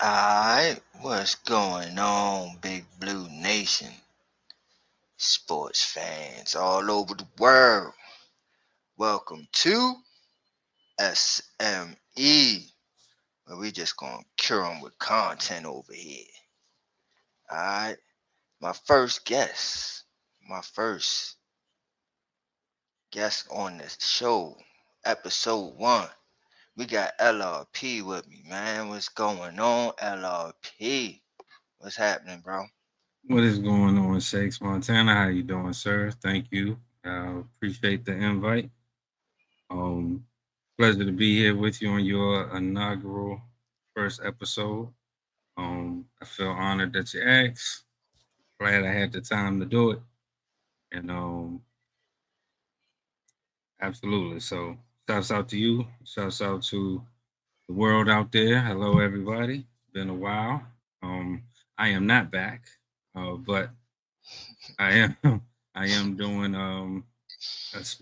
Alright, what's going on, Big Blue Nation? Sports fans all over the world. Welcome to SME, where we just gonna cure them with content over here. Alright, my first guest, my first guest on the show, episode one. We got LRP with me, man. What's going on, LRP? What's happening, bro? What is going on, Shakes Montana? How you doing, sir? Thank you. Appreciate the invite. Um, Pleasure to be here with you on your inaugural first episode. I feel honored that you asked. Glad I had the time to do it, and absolutely. So, shouts out to you. Shouts out to the world out there. Hello, everybody. Been a while. I am not back, but I am. I am doing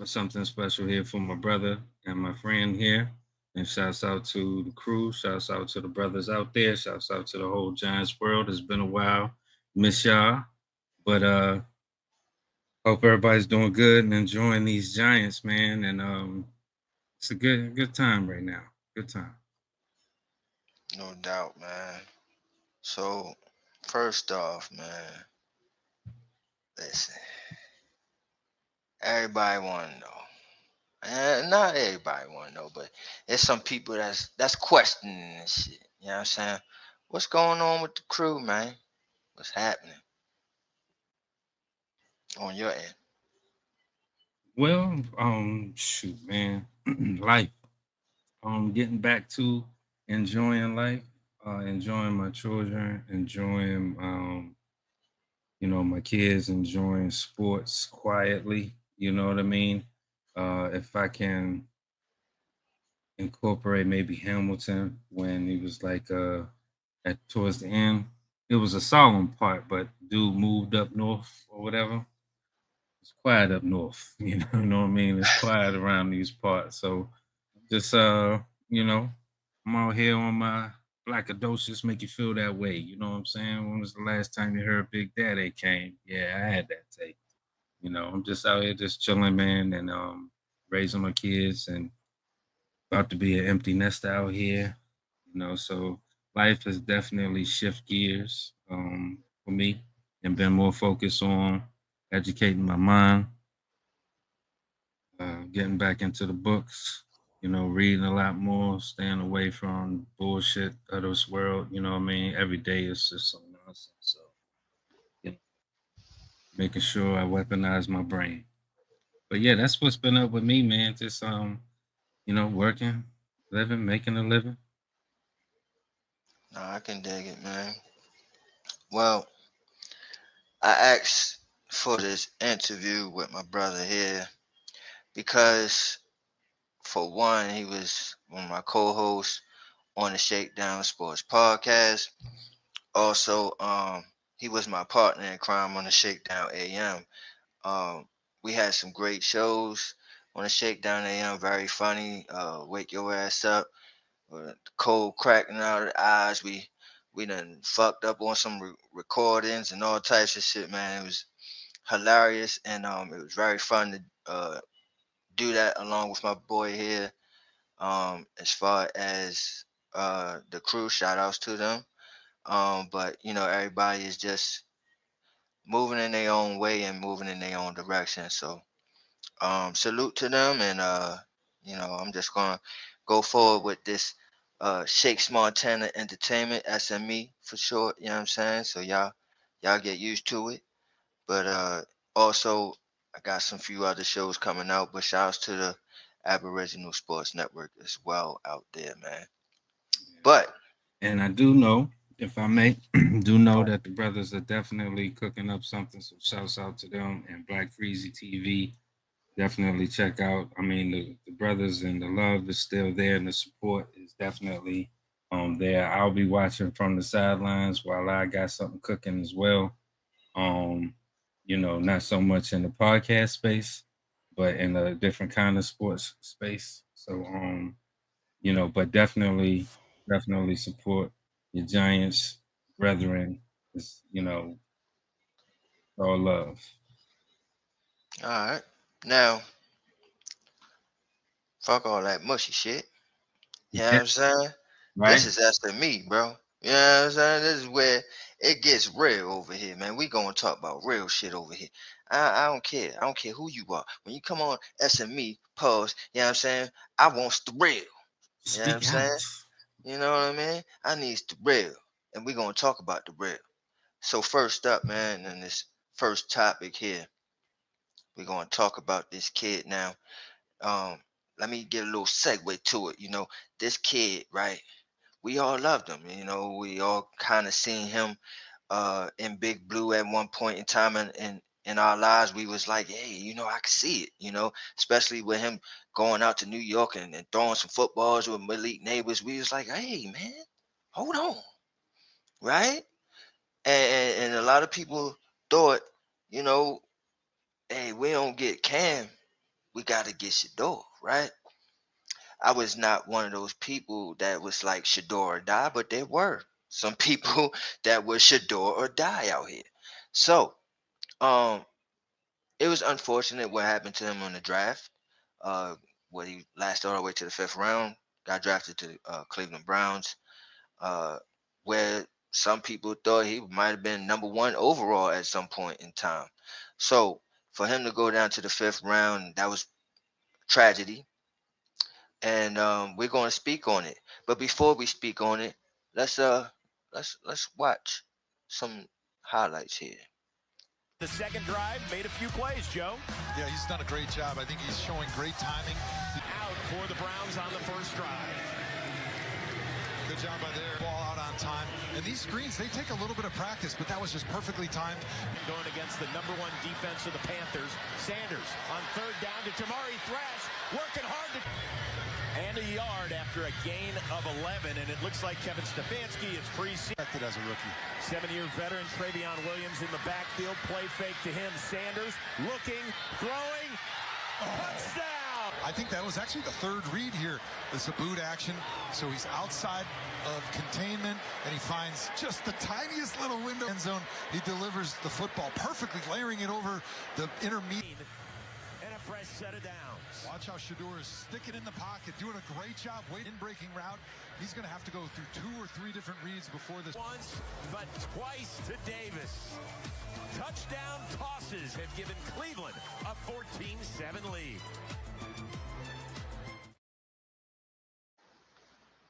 something special here for my brother and my friend here. And shouts out to the crew. Shouts out to the brothers out there. Shouts out to the whole Giants world. It's been a while. Miss y'all. But hope everybody's doing good and enjoying these Giants, man. And it's a good time right now. Good time. No doubt, man. So, first off, man, listen, everybody want to know. And not everybody want to know, but there's some people that's questioning this shit. You know what I'm saying? What's going on with the crew, man? What's happening on your end? Well, shoot, man. Life. Getting back to enjoying life, enjoying my children, enjoying my kids, enjoying sports quietly. You know what I mean? If I can incorporate maybe Hamilton when he was like at towards the end, it was a solemn part, but dude moved up north or whatever. It's quiet up north. You know what I mean? It's quiet around these parts. So just you know, I'm out here on my Blackadocious, make you feel that way. You know what I'm saying? When was the last time you heard Big Daddy came? Yeah, I had that tape. I'm just out here just chilling, man, and raising my kids and about to be an empty nest out here. So life has definitely shift gears for me and been more focused on educating my mind, getting back into the books, reading a lot more, staying away from bullshit of this world. You know what I mean? Every day is just some nonsense. So, you know, making sure I weaponize my brain. But yeah, that's what's been up with me, man. Just working, living, making a living. No, I can dig it, man. Well, I asked for this interview with my brother here because, for one, he was one of my co-hosts on the Shakedown Sports podcast. Also, he was my partner in crime on the Shakedown AM. Um, we had some great shows on the Shakedown AM. Very funny. Wake your ass up. Cold cracking out of the eyes. We done fucked up on some recordings and all types of shit, man. It was hilarious, and it was very fun to do that along with my boy here. As far as the crew, shout outs to them. But everybody is just moving in their own way and moving in their own direction. So salute to them, and I'm just gonna go forward with this Shakes Montana Entertainment SME for short. You know what I'm saying? So y'all get used to it. But also I got some few other shows coming out. But shouts to the Aboriginal Sports Network as well out there, man. But And I do know, if I may, do know that the brothers are definitely cooking up something. So shouts out to them and Black Freezy TV. Definitely check out. I mean, the brothers and the love is still there, and the support is definitely there. I'll be watching from the sidelines while I got something cooking as well. Um, not so much in the podcast space, but in a different kind of sports space. So but definitely support. your Giants brethren. It's, all love. All right. Now, fuck all that mushy shit. You know what Yeah, I'm saying? This right? is SME, bro. You know what I'm saying? This is where it gets real over here, man. We gonna talk about real shit over here. I don't care. I don't care who you are. When you come on SME, pause, you know what I'm saying? I want the real. You know what I'm Speak saying? out. You know what I mean? I need the real. And we gonna talk about the real. So first up, man, in this first topic here, we're gonna talk about this kid now. Um, Let me get a little segue to it. This kid, right? We all loved him. We all kind of seen him in Big Blue at one point in time in our lives. We was like, hey, I can see it, especially with him going out to New York and throwing some footballs with Malik neighbors. We was like, hey, man, hold on, right? And a lot of people thought, you know, hey, we don't get Cam, we got to get Shador, right? I was not one of those people that was like Shador or die, but there were some people that were Shador or die out here. So, um, it was unfortunate what happened to him on the draft. Uh, where he lasted all the way to the fifth round, got drafted to Cleveland Browns, uh, where some people thought he might have been number one overall at some point in time. So for him to go down to the fifth round, that was tragedy, and we're going to speak on it. But before we speak on it, let's uh let's watch some highlights here. The second drive made a few plays, Joe. Yeah, he's done a great job. I think he's showing great timing. Out for the Browns on the first drive. Good job by there. Ball out on time. And these screens, they take a little bit of practice, but that was just perfectly timed. Going against the number one defense of the Panthers. Sanders on third down to Jamari Thrash. Working hard to... And a yard after a gain of 11. And it looks like Kevin Stefanski is preseason. As a rookie. 7-year veteran Travion Williams in the backfield. Play fake to him. Sanders looking, throwing. Touchdown! I think that was actually the third read here. It's a boot action. So he's outside of containment, and he finds just the tiniest little window end zone. He delivers the football perfectly, layering it over the intermediate. And a fresh set of downs. Watch how Shador is sticking in the pocket, doing a great job waiting breaking route. He's going to have to go through 2 or 3 different reads before this. Once, but twice to Davis. Touchdown tosses have given Cleveland a 14-7 lead.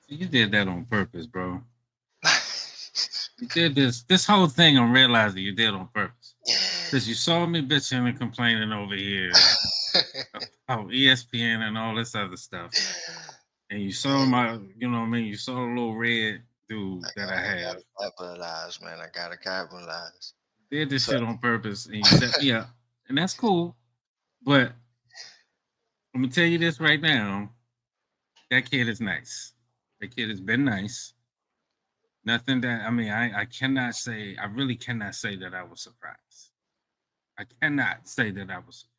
You did that on purpose, bro. You did this whole thing. I'm realizing you did on purpose because you saw me bitching and complaining over here about ESPN and all this other stuff, and you saw my, you saw the little red dude that I I have. gotta capitalize, man. I gotta capitalize. Did this So shit on purpose, and you set me up, and that's cool. But I'm gonna tell you this right now: that kid is nice. That kid has been nice. Nothing that I mean, I cannot say. I really cannot say that I was surprised. I cannot say that I was surprised.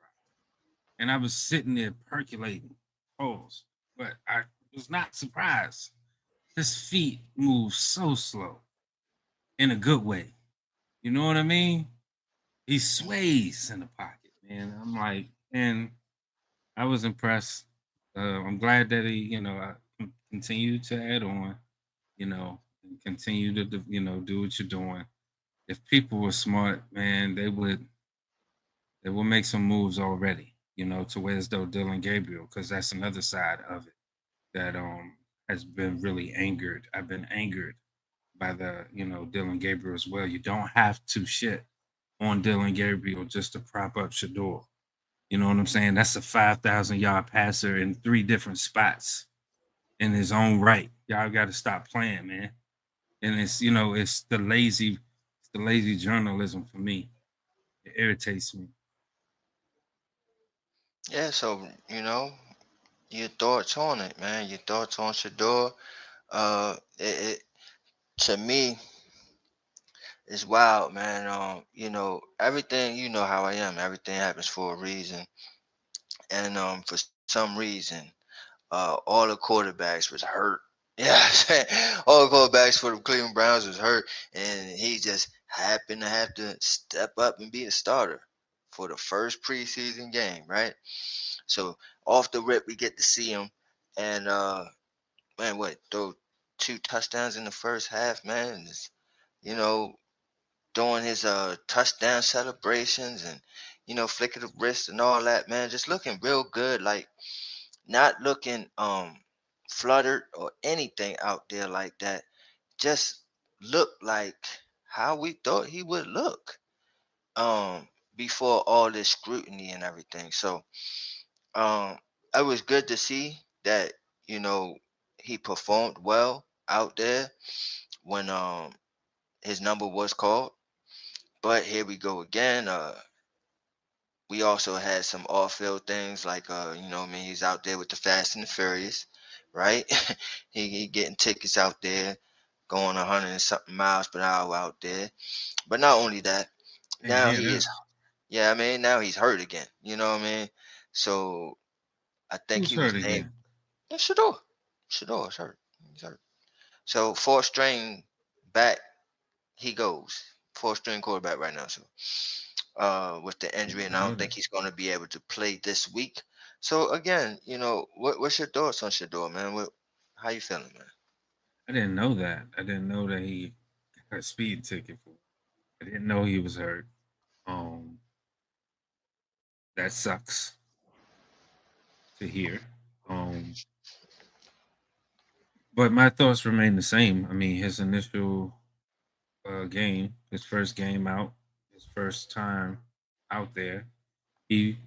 And I was sitting there percolating, pause, but I was not surprised. His feet move so slow in a good way. You know what I mean? He sways in the pocket, man. I'm like, and I was impressed. I'm glad that he, continued to add on, and continue to, do what you're doing. If people were smart, man, they would make some moves already, to where as though Dylan Gabriel, because that's another side of it that has been really angered. I've been angered by the, Dylan Gabriel as well. You don't have to shit on Dylan Gabriel just to prop up Shador. You know what I'm saying? That's a 5,000-yard passer in 3 different spots in his own right. Y'all got to stop playing, man. And it's the lazy journalism for me. It irritates me. yeah, so your thoughts on it, man. Your thoughts on Shador. It to me it's wild, man. Everything, how I am. Everything happens for a reason, and for some reason, all the quarterbacks was hurt. Yeah, all the quarterbacks for the Cleveland Browns was hurt, and he just happened to have to step up and be a starter for the first preseason game, right? So off the rip, we get to see him, and man, what throw 2 touchdowns in the first half, man. You know, doing his touchdown celebrations and flicking the wrist and all that, man. Just looking real good, like not looking fluttered or anything out there like that. Just looked like how we thought he would look before all this scrutiny and everything. So um it was good to see that you know he performed well out there when his number was called. But here we go again. We also had some off-field things like I mean, he's out there with the Fast and the Furious, right? He getting tickets out there, going 100 and something miles per hour out there. But not only that, I didn't now hear he is, that. yeah, I mean, now he's hurt again. You know what I mean? So I think Who's he was hurt named. again? Yeah, Shador is hurt. He's hurt. So fourth string back he goes. Fourth string quarterback right now. So with the I injury, and didn't I know don't think that. he's going to be able to play this week. So again, what's your thoughts on Shador, man? How you feeling, man? I didn't know that. I didn't know that he got a speed ticket for. I didn't know he was hurt. Um, that sucks to hear. Um, but my thoughts remain the same. I mean, his initial game, his first game out, his first time out there, he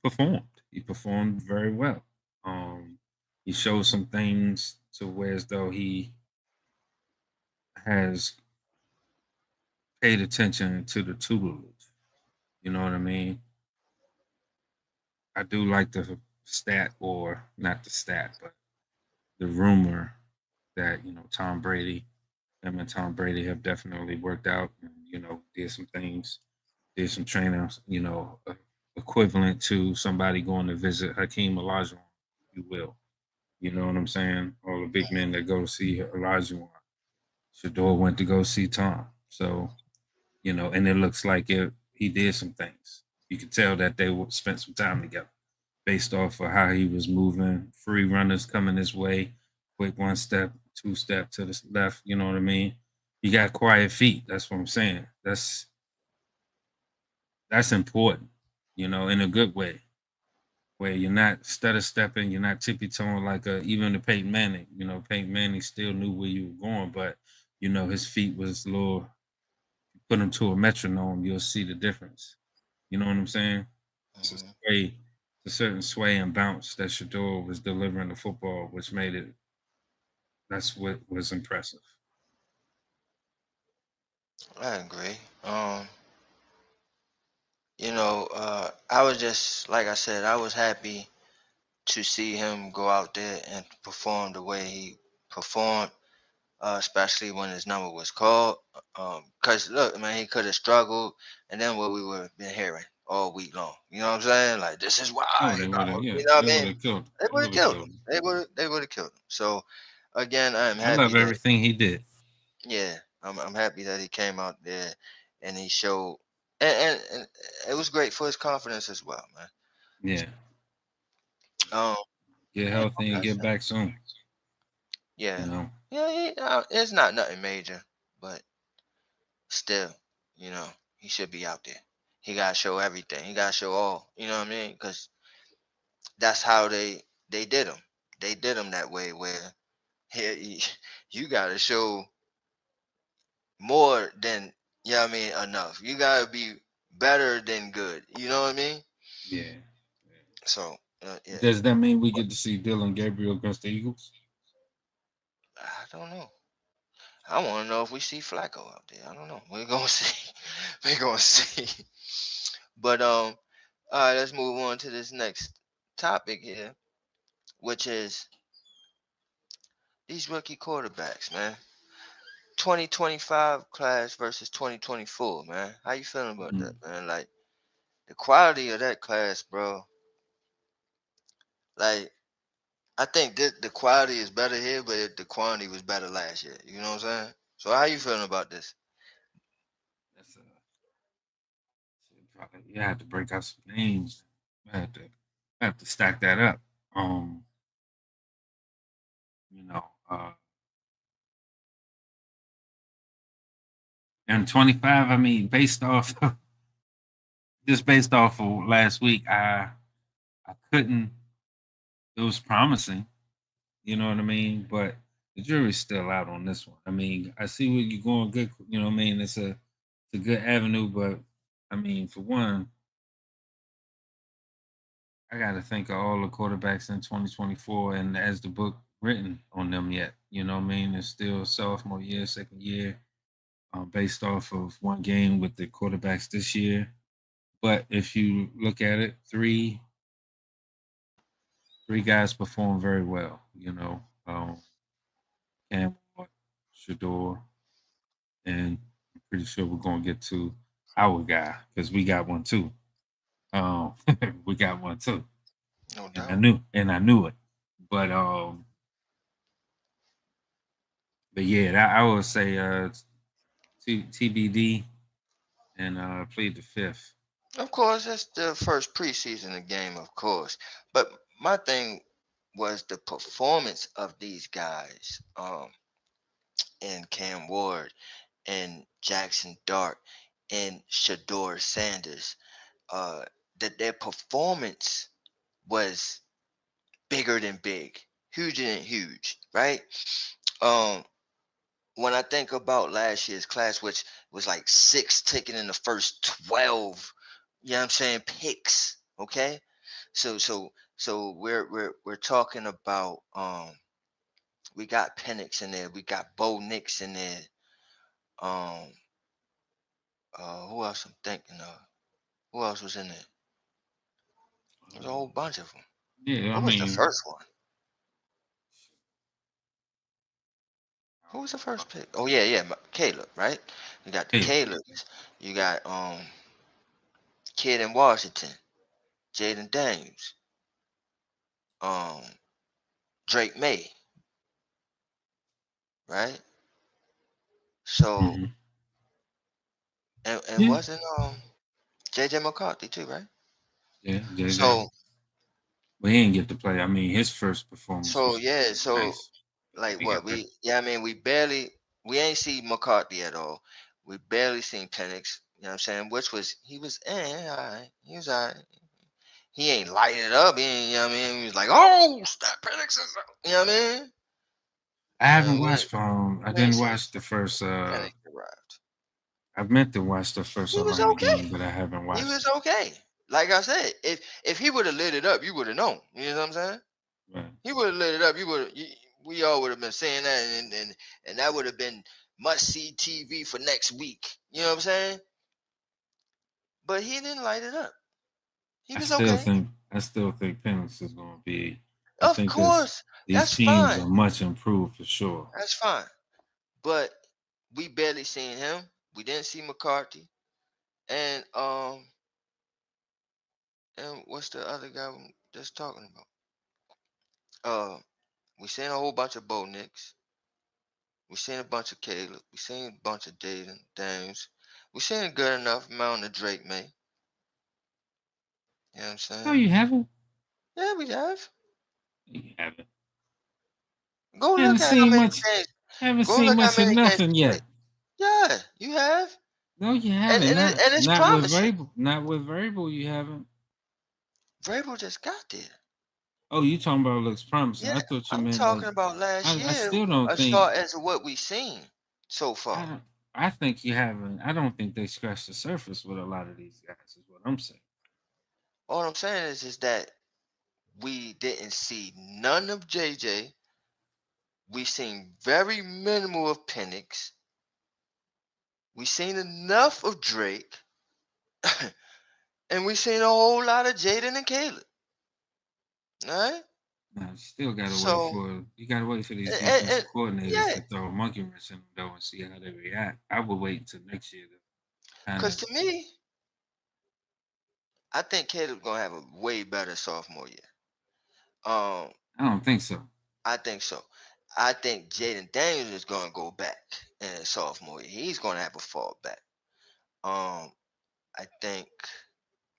performed. He performed very well. Um, he showed some things to where as though he has paid attention to the tutelage. You know what I mean? I do like the stat, or not the stat, but the rumor that Tom Brady, him and Tom Brady have definitely worked out, and did some things, did some training, equivalent to somebody going to visit Hakeem Olajuwon, if you will. You know what I'm saying? All the big men that go to see Olajuwon. Shador went to go see Tom. So, and it looks like he did some things. You could tell that they spent some time together based off of how he was moving, free runners coming his way, quick 1 step, 2 step to the left. You know what I mean? He got quiet feet. That's what I'm saying. That's important. In a good way, where you're not stutter stepping, you're not tippy toeing like even the Peyton Manning. Peyton Manning still knew where you were going, but his feet was a little. Put him to a metronome, you'll see the difference. You know what I'm saying? It's a Hmm. sway, it's a certain sway and bounce that Shador was delivering the football, which made it. That's what was impressive. I agree. I was just like I said, I was happy to see him go out there and perform the way he performed, especially when his number was called. Cause look, man, he could have struggled, and then what we were been hearing all week long. You know what I'm saying? Like this is why, Oh, they would have. Yeah, you know what they I would mean? have killed. They They would have would have killed him. killed him. They would have killed him. So again, I'm I happy love that everything he did. yeah, I'm happy that he came out there and he showed, and it was great for his confidence as well, man. Yeah, Um, get yeah, healthy and get back soon. You yeah, know. yeah. It's not nothing major, but still, you know, he should be out there. He gotta show everything. He gotta show all. You know what I mean? Because that's how they did him. They did him that way where he, you gotta show more than I mean enough. You gotta be better than good. You know what I mean? Yeah. Yeah. So yeah, Does that mean we get to see Dylan Gabriel against the Eagles? I don't know. I want to know if we see Flacco out there. I don't know. We're gonna see. We're gonna see. But all right. Let's move on to this next topic here, which is these rookie quarterbacks, man. 2025 class versus 2024, man. How you feeling about that, Mm. man? Like the quality of that class, bro. Like I think that the quality is better here, but the quantity was better last year. You know what I'm saying? So how you feeling about this? That's probably, you have to break out some names. I have to stack that up. Um, you know, and 25. I mean, based off just based off of last week, I couldn't. It was promising, you know what I mean. But the jury's still out on this one. I mean, I see where you're going. Good, you know what I mean. It's a good avenue, but I mean, for one, I got to think of all the quarterbacks in 2024, and as the book written on them yet. You know what I mean? It's still sophomore year, second year, based off of one game with the quarterbacks this year. But if you look at it, three guys performed very well. You know, Cam, Shador, and I'm pretty sure we're gonna get to our guy because we got one too. Um, we got one too, No and doubt. I knew it. But yeah, I would say TBD and plead the fifth. Of course, it's the first preseason game, of course. But my thing was the performance of these guys, and Cam Ward and Jackson Dart and Shador Sanders. Uh, that their performance was bigger than big, huger than huge, right? Um, when I think about last year's class, which was like six taken in the first 12, you know what I'm saying, picks. Okay. So we're talking about we got Penix in there, we got Bo Nix in there. Um who else I'm thinking of? Who else was in there? There's a whole bunch of them. Yeah, I Who was the mean, first one? Who was the first pick? Oh yeah, yeah, Caleb, right? You got the hey, Calebs. You got kid in Washington, Jaden Daniels, um Drake May, right? So mhm. and Yeah, wasn't JJ McCarthy too, right? yeah, JJ. So But he didn't get to play. I mean, his first performance so was yeah, really so nice. like He what got there. we yeah, I mean we ain't see McCarthy at all. We barely seen Penix, you know what I'm saying? Which was he was all right. He was all right. He ain't light it up. He ain't, you know what I mean? He was like, oh, stop Penix is up. You know what I mean? I haven't We ain't, watched I we ain't didn't seen watch the first. Penix arrived. I meant to watch the first He was Atlanta okay. game, but I haven't He watched was it. okay. Like I said, if he would have lit it up, you would have known. You know what I'm saying? Right. He would have lit it up. You would. We all would have been saying that, and that would have been must see TV for next week. You know what I'm saying? But he didn't light it up. He was okay. I still think Penix is going to be. I Of think this course, these that's teams fine. are much improved for sure. That's fine. But we barely seen him. We didn't see McCarthy. And what's the other guy we just talking about? We seen a whole bunch of Bo Nix. We seen a bunch of Caleb. We seen a bunch of Jaden Daniels. We seen a good enough amount of Drake May. You know what I'm No, saying? you haven't. Yeah, we have. You haven't. Go Haven't look at how seen many much. games. Haven't Go seen look how much of many games nothing we played. yet. Yeah, you have. No, you And haven't. and, it, and it's Not with promising. Vrabel. Not with Vrabel. You haven't. Vrabel just got there. Oh, you talking about looks promising? Yeah, I thought you I'm meant like. talking about last I year still don't as think. far as what we seen so I far. don't. I think you haven't. I don't think they scratched the surface with a lot of these guys. Is what I'm saying. All I'm saying is that we didn't see none of JJ. We seen very minimal of Penix. We seen enough of Drake. And we seen a whole lot of Jaden and Caleb. All right. Now, you still gotta wait So, for these defensive and coordinators yeah, to throw a monkey wrench in them though and see how they react. I would wait until next year to kind because of. to me, I think Caleb's gonna have a way better sophomore year. Um, I don't think so. I think so. I think Jaden Daniels is going to go back in his sophomore year. He's going to have a fallback. Um, I think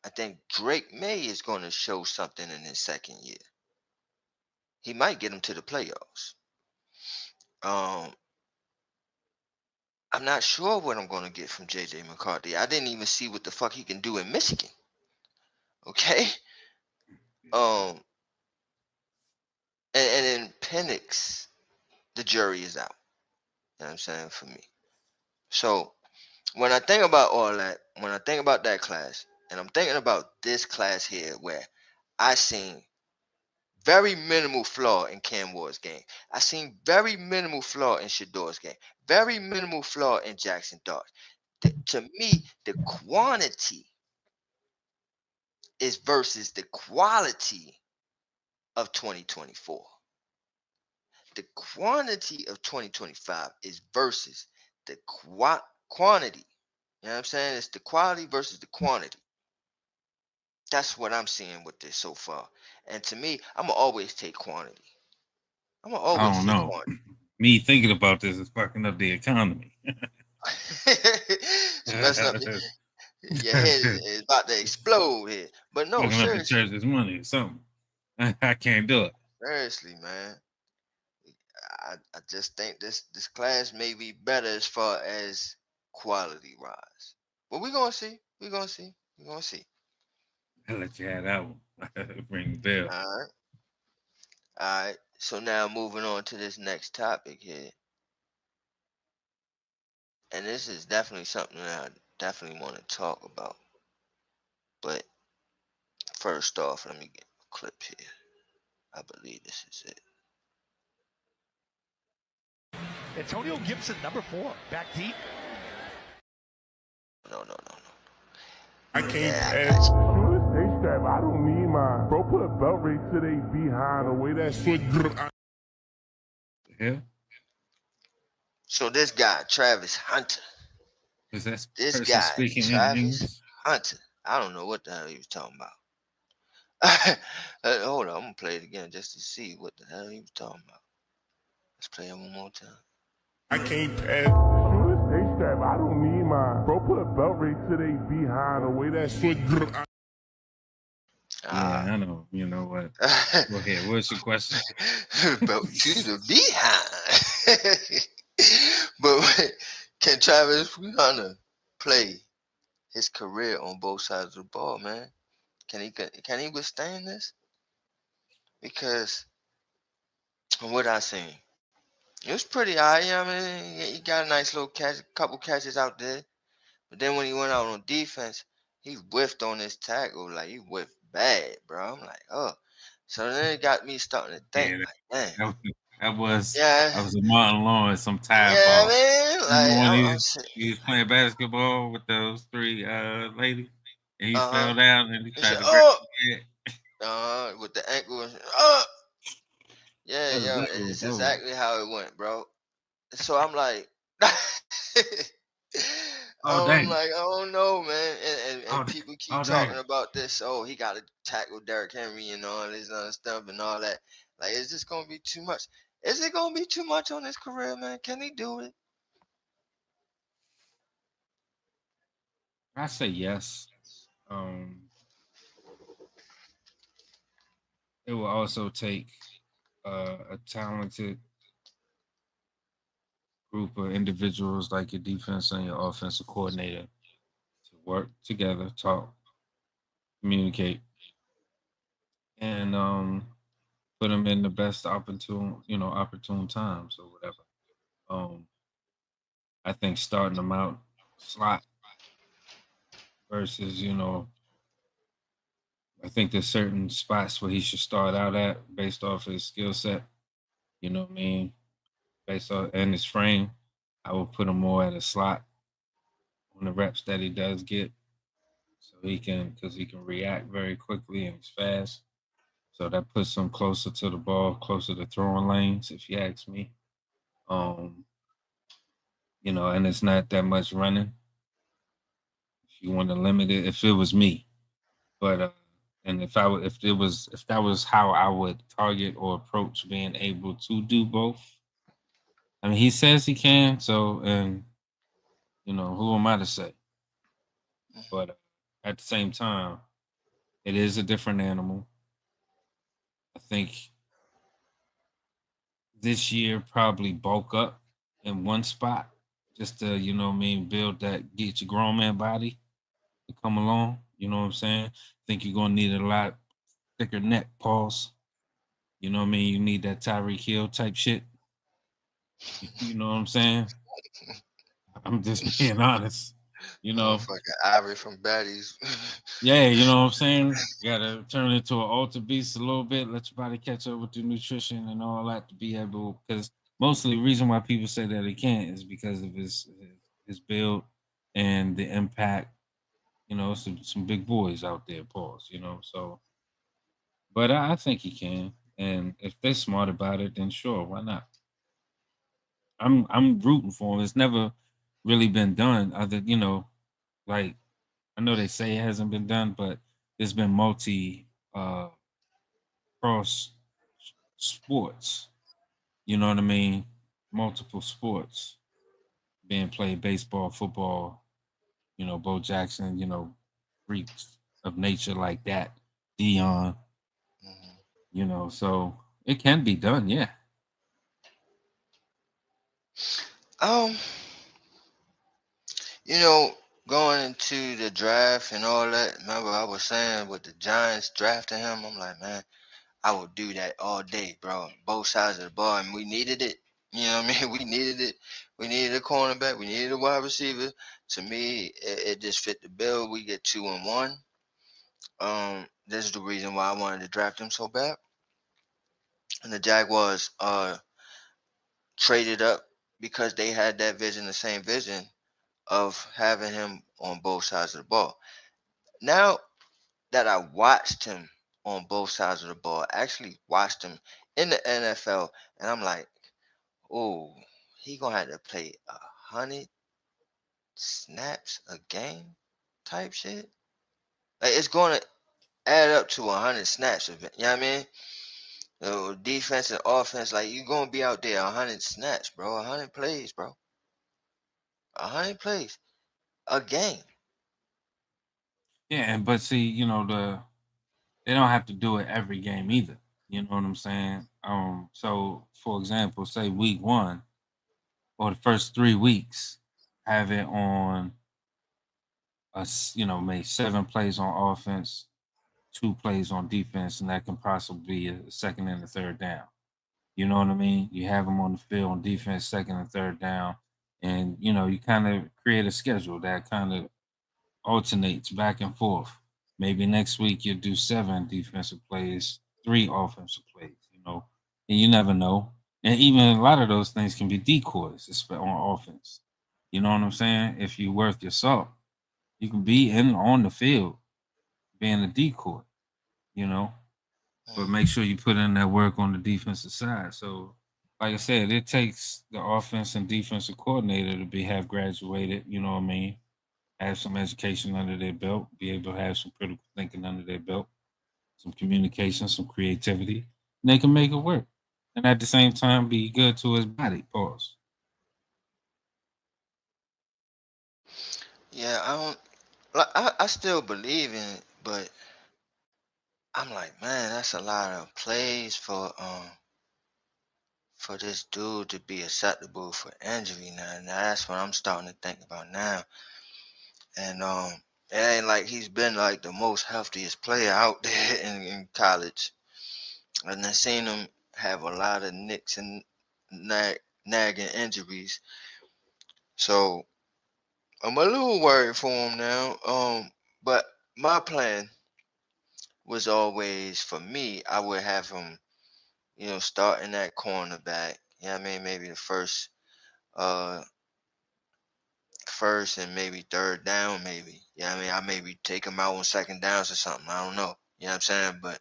I think Drake May is going to show something in his second year. He might get him to the playoffs. Um, I'm not sure what I'm going to get from JJ McCarthy. I didn't even see what the fuck he can do in Michigan. Okay. Um, and in Penix, the jury is out. You know what I'm saying, for me. So when I think about all that, when I think about that class, and I'm thinking about this class here, where I seen very minimal flaw in Cam Ward's game. I seen very minimal flaw in Shador's game. Very minimal flaw in Jackson Dart. To me, the quantity is versus the quality of 2024. The quantity of 2025 is versus the quantity. You know what I'm saying? It's the quality versus the quantity. That's what I'm seeing with this so far. And to me, I'm gonna always take quantity. I'm gonna I always don't take know. quantity. Me thinking about this is fucking up the economy. It's messing up your head is about to explode here. But no, Fucking up the seriously, church's money or something. I can't do it. seriously, man. I just think this class may be better as far as quality rise. But we're gonna see. We're gonna see. We're gonna see. I'll let you have that one. Ring the bell. All right. All right. So now moving on to this next topic here. And this is definitely something that I definitely want to talk about. But first off, let me get a clip here. I believe this is it. Antonio Gibson, number 4, back deep. No, no, no, no. I can't Yeah, I pass. got you. They strap, I don't need mine. Bro, put a belt right to they behind the way that shit. The hell? So this guy, Travis Hunter. Is that This person guy, speaking in Travis English? Hunter. I don't know what the hell he was talking about. Hold on, I'm gonna play it again just to see what the hell he was talking about. Let's play it one more time. I can't pass. They strap, I don't need mine. Bro, put a belt right to they behind the way that shit. Yeah, I know. You know what? Go ahead. What's your question? Belt to the behind. But wait, can Travis Hunter play his career on both sides of the ball, man? Can he withstand this? Because from what I seen, it was pretty high. You know what I mean, he got a nice little catch, couple catches out there. But then when he went out on defense, he whiffed on his tackle. Like, he whiffed bad, bro. I'm like, oh. So then it got me starting to think, Yeah, like, man, that, that was yeah, that was a Martin Lawrence, some tie yeah, ball. man. Remember Like, when I'm sitting, he was playing basketball with those three ladies, and he uh huh. fell down and he He tried said, to grab oh, his head. with the ankle, oh, yeah, That's yeah. exactly what It's that was. exactly how it went, bro. So I'm like, Oh I'm dang! like, I don't know, man. And Oh, people keep oh talking dang! about this. Oh, he got to tackle Derrick Henry and all this other stuff and all that. Like, is this gonna be too much? Is it gonna be too much on his career, man? Can he do it? I say yes. Um, it will also take a talented group of individuals like your defense and your offensive coordinator to work together, talk, communicate, and put them in the best opportune times or whatever. Um, I think starting them out slot versus I think there's certain spots where he should start out at based off his skill set. You know what I mean? Based on and his frame, I would put him more at a slot on the reps that he does get, so because he can react very quickly and he's fast. So that puts him closer to the ball, closer to throwing lanes, if you ask me. Um, and it's not that much running. If you want to limit it, if it was me, but And if that was how I would target or approach being able to do both, I mean, he says he can. So, and who am I to say? Mhm. But at the same time, it is a different animal. I think this year probably bulk up in one spot just to, what I mean, build that, get your grown man body to come along. You know what I'm saying? I think you're gonna need a lot thicker neck, pause. You know what I mean? You need that Tyreek Hill type shit. You know what I'm saying? I'm just being honest. You know, Motherfucking Ivory from Baddies. yeah, you know what I'm saying? You gotta turn it to an altar beast a little bit, let your body catch up with the nutrition and all that to be able, because mostly the reason why people say that it can't is because of his build and the impact. Some big boys out there, pause, so but I think he can. And if they're smart about it, then sure, why not? I'm rooting for him. It's never really been done other, like I know they say it hasn't been done, but there's been multi cross sports. You know what I mean? Multiple sports being played, baseball, football. Bo Jackson. Freaks of nature like that. Dion. Mhm. So it can be done. Yeah. Um, you know, going into the draft and all that. Remember, I was saying with the Giants drafting him. I'm like, man, I would do that all day, bro. Both sides of the ball, and we needed it. You know what I mean? We needed it. We needed a cornerback. We needed a wide receiver. To me, it just fit the bill. We get 2 and 1. This is the reason why I wanted to draft him so bad. And the Jaguars traded up because they had that vision, the same vision of having him on both sides of the ball. Now that I watched him on both sides of the ball, actually watched him in the NFL, and I'm like, oh, he gonna have to play 100 snaps a game type shit. Like it's gonna add up to 100 snaps. You know what I mean? Defense and offense, like you gonna be out there 100 snaps, bro. 100 plays, bro. 100 plays a game. Yeah, and but see, they don't have to do it every game either. You know what I'm saying? So for example, say week one or the first 3 weeks, have it on maybe 7 plays on offense, 2 plays on defense, and that can possibly be a second and a third down. You know what I mean? You have them on the field on defense, second and third down, and you kind of create a schedule that kind of alternates back and forth. Maybe next week you'll do 7 defensive plays, 3 offensive plays. And you never know. And even a lot of those things can be decoys on offense. You know what I'm saying? If you're worth your salt, you can be in on the field being a decoy. You know, but Mhm. make sure you put in that work on the defensive side. So, like I said, it takes the offense and defensive coordinator to have graduated. You know what I mean? Have some education under their belt, be able to have some critical thinking under their belt, some communication, some creativity, and they can make it work. And at the same time, be good to his body. Pause. Yeah, I don't. Like, I still believe in it, but I'm like, man, that's a lot of plays for this dude to be acceptable for injury now. Now that's what I'm starting to think about now. And it ain't like he's been like the most healthiest player out there in college. And I seen him have a lot of nicks and nagging injuries. So I'm a little worried for him now. But my plan was always for me, I would have him, starting that cornerback. You know what I mean? Maybe the uh first and maybe third down, maybe. Yeah, I mean, I maybe take him out on second downs or something. I don't know. You know what I'm saying? But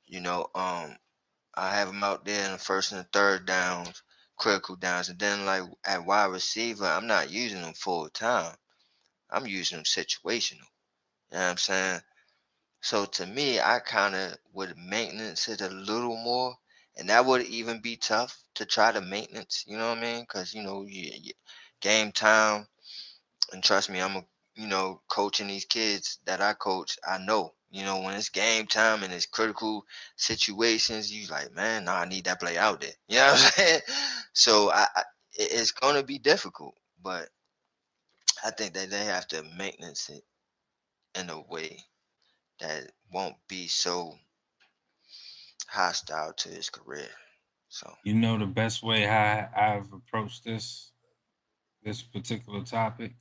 you know, I have him out there in the first and the third downs, critical downs, and then like at wide receiver, I'm not using him full time. I'm using him situational. You know what I'm saying? So to me, I kind of would maintenance it a little more, and that would even be tough to try to maintenance. You know what I mean? Because game time, and trust me, I'm a coaching these kids that I coach. I know when it's game time and it's critical situations, you like, man, nah, I need that play out there. You know what I'm saying? So it's gonna be difficult, but I think that they have to maintenance it in a way that won't be so hostile to his career. So, You know the best way how I've approached this particular topic,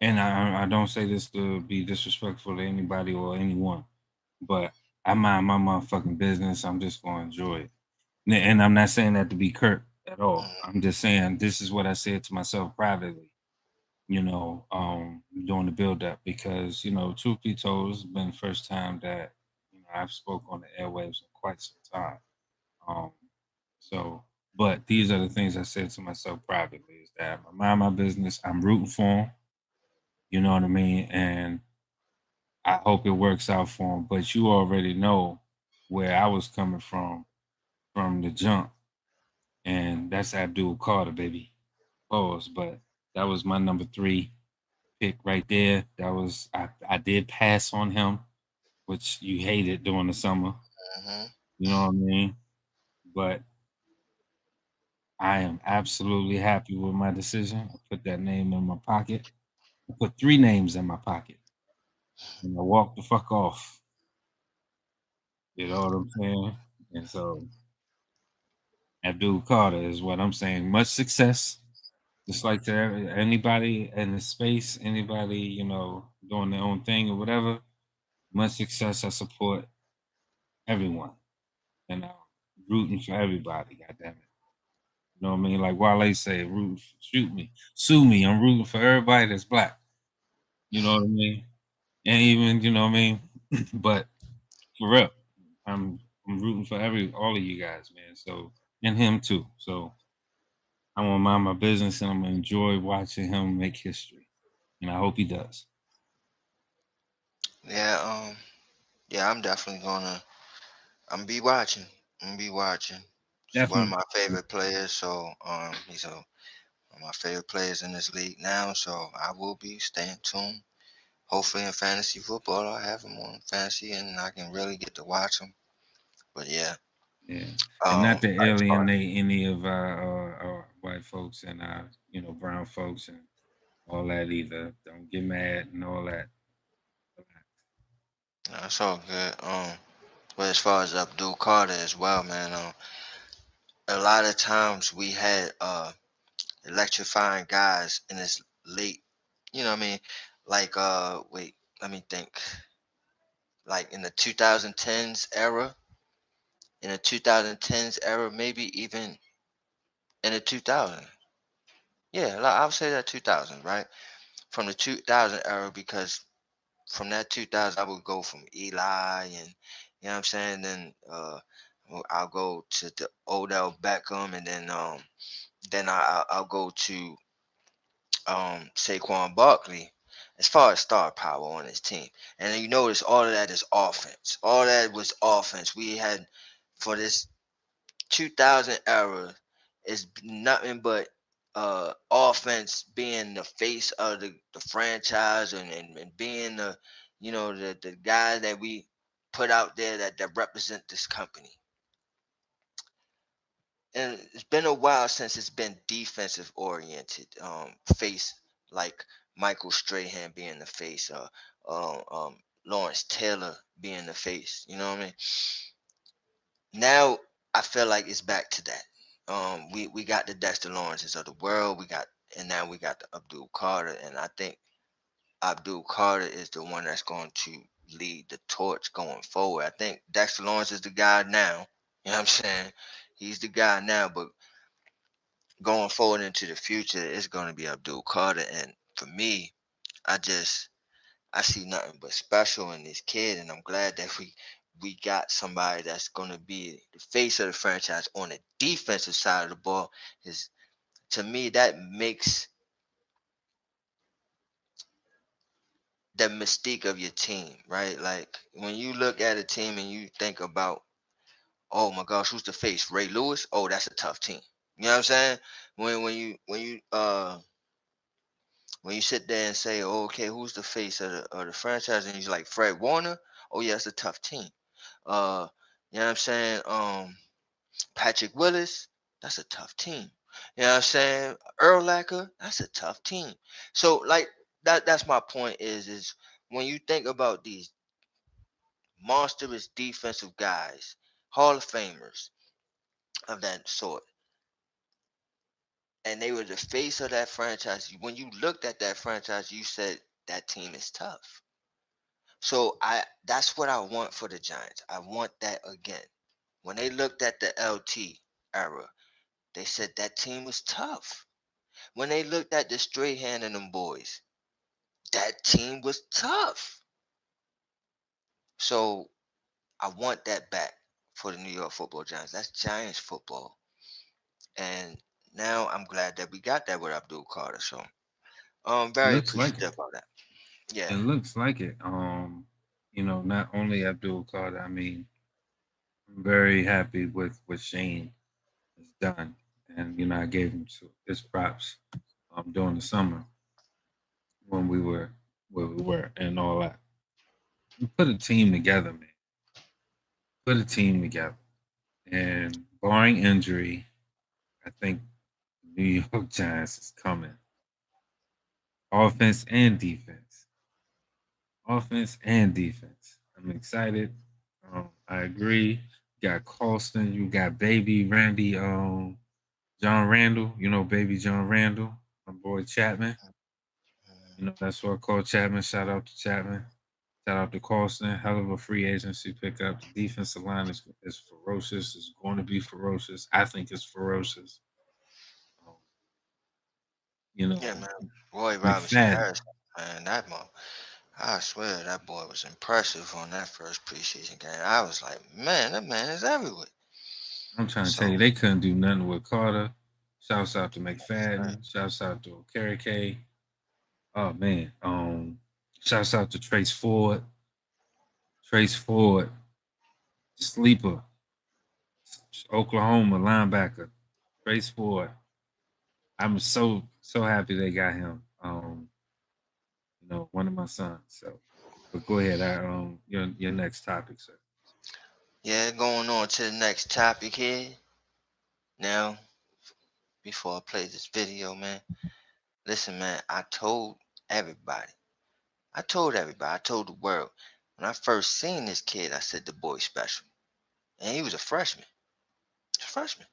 and I don't say this to be disrespectful to anybody or anyone, but I mind my motherfucking business. I'm just gonna enjoy it, and I'm not saying that to be curt at all. mhm, I'm just saying this is what I said to myself privately. During the build up because truth be told, it's been the first time that I've spoke on the airwaves in quite some time. Um, so, but these are the things I said to myself privately: is that I mind my business. I'm rooting for him. You know what I mean? And I hope it works out for him. But you already know where I was coming from the jump, and that's Abdul Carter, baby. Pause. But that was my number three pick right there. That was I did pass on him, which you hated during the summer. mhm. You know what I mean? But I am absolutely happy with my decision. I put that name in my pocket. I put three names in my pocket, and I walked the fuck off. You know what I'm saying? And so Abdul Carter is what I'm saying. Much success. Just like to anybody in the space, anybody, doing their own thing or whatever. Much success. I support everyone. And I'm rooting for everybody. God damn it, you know what I mean? Like Wale say, root, shoot me, sue me. I'm rooting for everybody that's black. You know what I mean? And even you know what I mean. But for real, I'm I'm rooting for all of you guys, man. So and him too. So I'm gonna mind my business and I'm gonna enjoy watching him make history. And I hope he does. Yeah, yeah, I'm definitely gonna. I'm be watching. I'm be watching. He's one of Definitely. my favorite players. So, he's one of my favorite players in this league now. So I will be staying tuned. Hopefully, in fantasy football, I have him on fantasy, and I can really get to watch him. But yeah, Yeah. And not to as far alienate any of our white folks and brown folks and all that either. Don't get mad and all that. that's all good. But as far as Abdul Carter as well, man, a lot of times we had electrifying guys in this late, what I mean? Like wait, let me think. Like in the 2010s era, maybe even in the 2000s. Yeah, like I would say that 2000, right? From the 2000 era, because from that 2000 I would go from Eli and you know what I'm saying, then I'll go to the Odell Beckham, and then I'll go to Saquon Barkley as far as star power on his team. And then you notice all of that is offense. All that was offense. We had for this 2000 era is nothing but offense being the face of the franchise, and being the guy that we put out there that represent this company. And it's been a while since it's been defensive oriented face, like Michael Strahan being the face, Lawrence Taylor being the face. You know what I mean? Now I feel like it's back to that. We got the Dexter Lawrences of the world. And now we got the Abdul Carter, and I think Abdul Carter is the one that's going to lead the torch going forward. I think Dexter Lawrence is the guy now. You know what I'm saying? He's the guy now, but going forward into the future, it's going to be Abdul Carter. And for me, I see nothing but special in this kid, and I'm glad that we got somebody that's going to be the face of the franchise on the defensive side of the ball. Is To me, that makes the mystique of your team, right? Like when you look at a team and you think about, oh my gosh, who's the face? Ray Lewis? Oh, that's a tough team. You know what I'm saying? When you sit there and say, oh, okay, who's the face of the franchise, and you're like Fred Warner, oh yeah, that's a tough team. Uh, you know what I'm saying? Patrick Willis, that's a tough team. You know what I'm saying? Erlacher, that's a tough team. So like that's my point is when you think about these monstrous defensive guys, Hall of Famers of that sort, and they were the face of that franchise. When you looked at that franchise, you said that team is tough. So I that's what I want for the Giants. I want that again. When they looked at the LT era, they said that team was tough. When they looked at the Strahan and them boys, that team was tough. So I want that back for the New York Football Giants. That's Giants football. And now I'm glad that we got that with Abdul Carter. So I'm It very looks like it. appreciative of that. Yeah. It looks like it. Not only Abdul Carter. I mean, I'm very happy with what Shane has done, and I gave him his props during the summer when we were where we were and all that. We put a team together, man. Put a team together, and barring injury, I think the New York Giants is coming. Offense and defense. Offense and defense. I'm excited. I agree. You got Colston. You got baby Randy. John Randall. Baby John Randall. My boy Chapman. That's what I call Chapman. Shout out to Chapman. Shout out to Colston. Hell of a free agency pickup. The defensive line is ferocious. It's going to be ferocious. I think it's ferocious. Um, you Yeah, know, man. Roy Robinson McFadden. Harris, man, I swear that boy was impressive on that first preseason game. I was like, man, that man is everywhere. I'm trying to tell So, you, they couldn't do nothing with Carter. Shouts out to right. McFadden. Shouts out to K. Oh man. Shouts out to Trace Ford. Trace Ford, sleeper, Oklahoma linebacker. Trace Ford. I'm so happy they got him. One of my sons. So, but go ahead. Your next topic, sir. Yeah, going on to the next topic here. Now, before I play this video, man, listen, man, everybody. I told the world. When I first seen this kid, I said the boy's special. And he was a freshman. He's a freshman.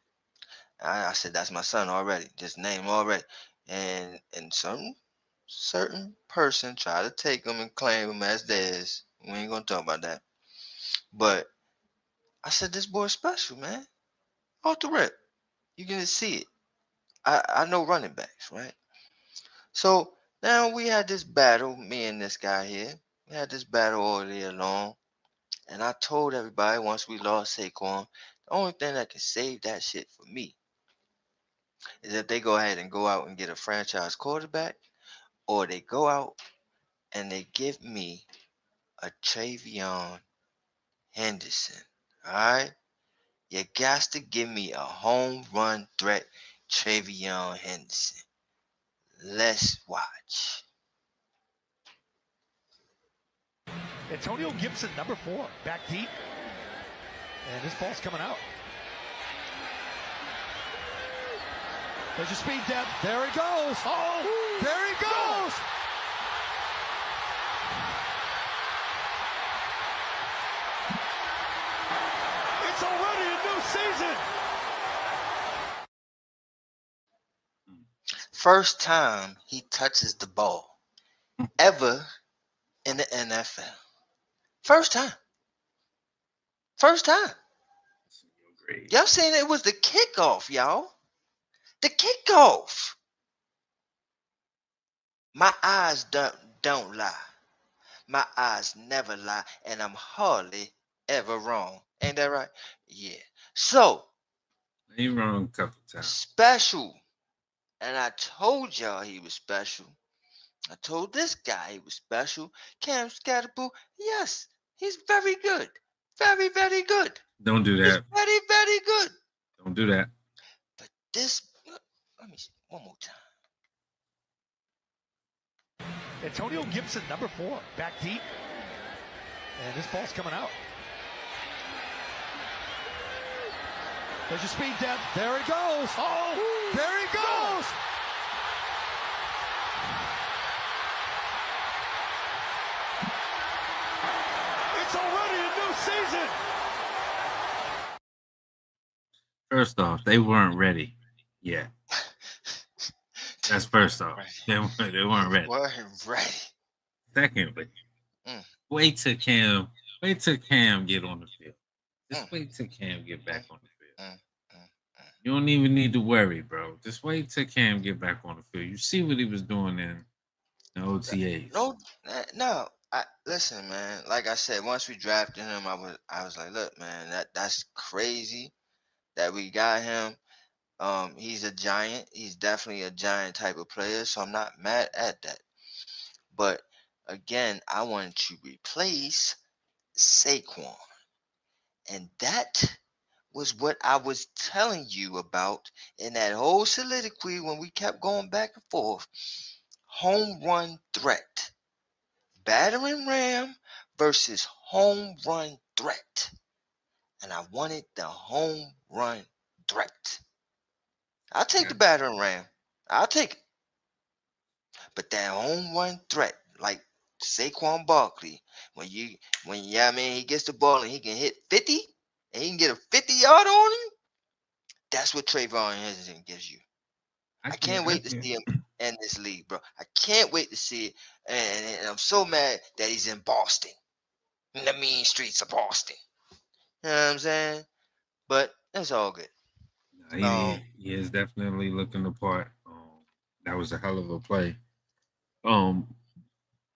I said that's my son already. Just name him already. And some certain person tried to take him and claim him as theirs. We ain't gonna talk about that. But I said this boy's special, man. Off the rip. You can just see it. I know running backs, right? So now we had this battle, me and this guy here. We had this battle all year long. And I told everybody once we lost Saquon, the only thing that can save that shit for me is if they go ahead and go out and get a franchise quarterback, or they go out and they give me a Travion Henderson. All right? You got to give me a home run threat, Travion Henderson. Let's watch. Antonio Gibson, number 4, back deep. And this ball's coming out. There's your speed depth. There he goes. Oh, there he goes. It's already a new season. First time he touches the ball ever in the NFL. First time. First time. Y'all seen it was the kickoff, y'all. The kickoff. My eyes don't lie. My eyes never lie, and I'm hardly ever wrong. Ain't that right? Yeah. So Ain't wrong a couple times. special. And I told y'all he was special. I told this guy he was special. Cam Scatterboo, yes, he's very good. Very, very good. Don't do He's that. very, very good. Don't do that. But this, let me see one more time. Antonio Gibson, number 4, back deep. And this ball's coming out. There's your speed depth. There it goes. Oh, there it goes. It's already a new season. First off, they weren't ready yet. That's first off. They weren't ready. Weren't ready. Secondly, Mm. wait till Cam get on the field. Just wait till Cam get back on the field. You don't even need to worry, bro. Just wait till Cam get back on the field. You see what he was doing in the OTAs. No. Listen, man. Like I said, once we drafted him, I was like, look, man, that's crazy that we got him. He's a giant. He's definitely a giant type of player, so I'm not mad at that. But again, I wanted to replace Saquon, and that was what I was telling you about in that whole soliloquy when we kept going back and forth. Home run threat. Battering ram versus home run threat. And I wanted the home run threat. I'll take the battering ram. I'll take it. But that home run threat, like Saquon Barkley, when I mean he gets the ball and he can hit 50 and he can get a 50-yard on him, that's what Trayvon Henderson gives you. I can't wait to see him in this league, bro. I can't wait to see it. And I'm so mad that he's in Boston. In the mean streets of Boston. You know what I'm saying? But it's all good. He is definitely looking the part. That was a hell of a play.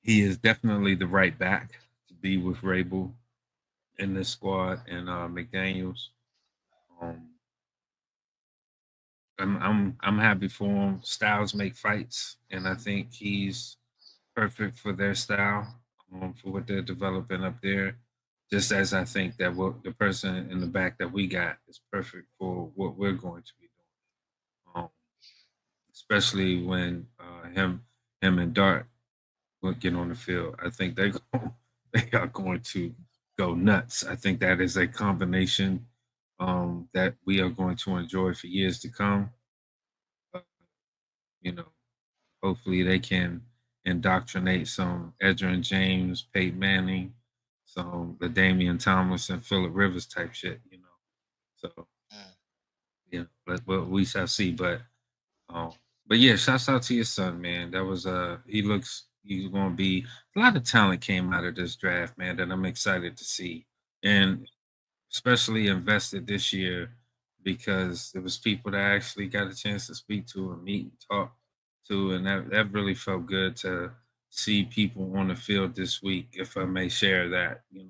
He is definitely the right back to be with Rabel in this squad and McDaniels. I'm happy for him. Styles make fights, and I think he's perfect for their style, for what they're developing up there. Just as I think that what the person in the back that we got is perfect for what we're going to be doing. Especially when him and Dart will get on the field. I think they are going to go nuts. I think that is a combination that we are going to enjoy for years to come. You know, hopefully they can indoctrinate some Edgerrin James, Peyton Manning, some the Damian Tomlinson, Phillip Rivers type shit. So yeah, but we shall see. But yeah, shouts out to your son, man. That was he's gonna be a lot of talent came out of this draft, man, that I'm excited to see. And especially invested this year because there was people that I actually got a chance to speak to and meet and talk to, and that really felt good to see people on the field this week, if I may share that. It's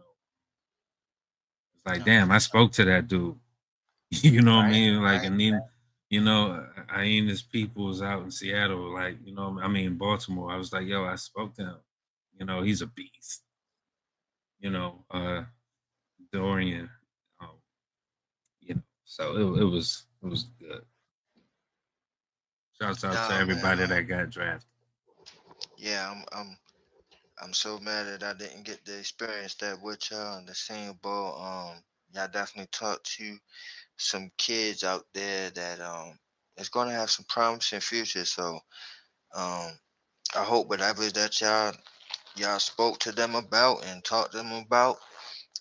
like, damn, I spoke to that dude. You know what I mean? Like, and then, Aina's people was out in Seattle, like, Baltimore. I was like, yo, I spoke to him. He's a beast. Dorian. So it was good. Shouts out to everybody that got drafted. Yeah, I'm so mad that I didn't get to experience that with y'all in the Senior Bowl. Y'all definitely talked to some kids out there that is gonna have some promising future. So I hope whatever that y'all spoke to them about and talked to them about,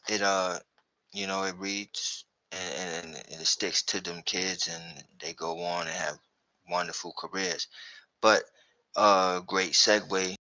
it it reads and it sticks to them kids and they go on and have wonderful careers. But great segue